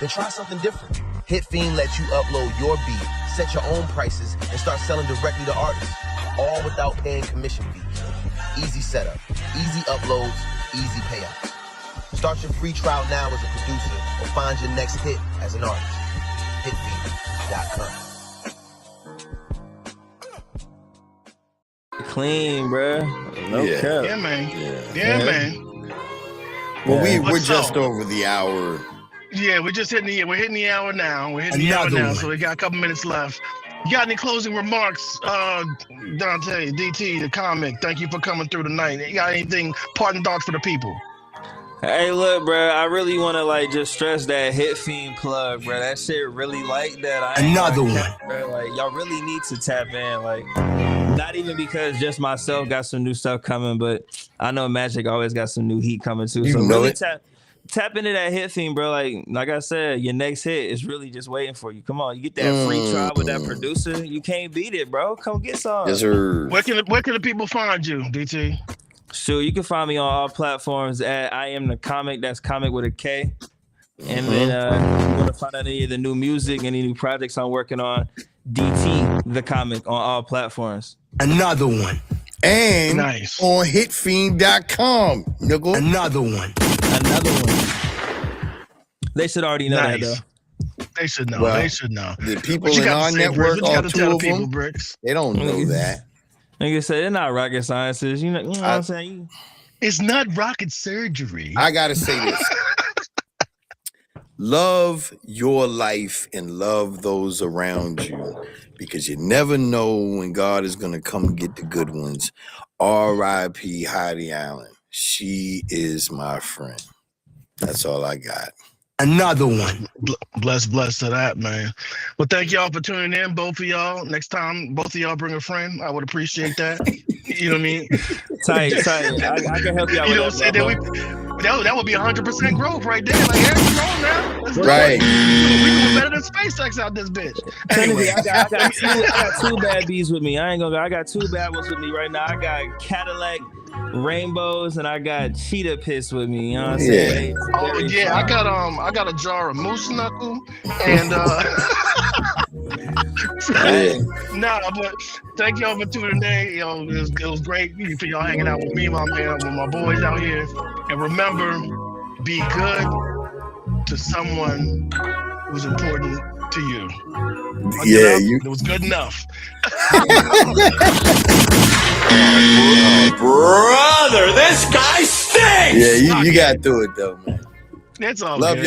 Then try something different. HitFiend lets you upload your beat, set your own prices, and start selling directly to artists, all without paying commission fees. Easy setup, easy uploads, easy payouts. Start your free trial now as a producer or find your next hit as an artist. HitFiend.com. Clean, bro. No Yeah. cap. yeah, man. Yeah. Yeah, Yeah. man. Well, we're What's just up? over the hour. Yeah, we're hitting the hour now. We're hitting the hour Another now, one. so we got a couple minutes left. You got any closing remarks, Dante, DT, the comic? Thank you for coming through tonight. You got anything, parting thoughts for the people? Hey, look, bro. I really want to like just stress that HitFiend plug, bro. That shit really like that. I ain't Another gonna one. cap, bro. Like y'all really need to tap in. Like, not even because just myself got some new stuff coming, but I know Magic always got some new heat coming too. You So know really it. tap into that HitFiend, bro. Like I said, your next hit is really just waiting for you. Come on, you get that free trial with that producer. You can't beat it, bro. Come get some. Yes, sir. Where can the people find you, DT? Sure, you can find me on all platforms at I Am the Comic. That's comic with a K. And then if you want to find out any of the new music, any new projects I'm working on, DT the Comic on all platforms. Another one. And Nice. on hitfiend.com, nigga. Another one. Another one. They should already know that Nice. though. They should know. Well, they should know. The people What you in got our to say, Bricks? network, What you all got to two tell the of people, them, Bricks? they don't know that. Like I said, they're not rocket sciences. You know what I'm saying? It's not rocket surgery. I gotta say this. Love your life and love those around you, because you never know when God is gonna come get the good ones. R.I.P. Heidi Allen. She is my friend. That's all I got. Another one. Bless to that, man. Well, thank y'all for tuning in, both of y'all. Next time, both of y'all bring a friend. I would appreciate that. You know what I mean? Tight. I can help you out You know with what I'm saying? That would be 100% growth right there. Like, hey, come on now. Let's do Right. it. We doing better than SpaceX out this bitch. Anyway, I got two bad bees with me. I ain't gonna go. I got two bad ones with me right now. I got Cadillac Rainbows and I got Cheetah Piss with me. You know what I'm saying? oh yeah, I got a jar of moose knuckle and nah, but thank y'all for tuning in. Yo, it was great for y'all hanging out with me, my man, with my boys out here. And remember, be good to someone who's important to you. It was good enough. Brother, this guy stinks! Yeah, you got through it though, man. It's all Love good. y'all.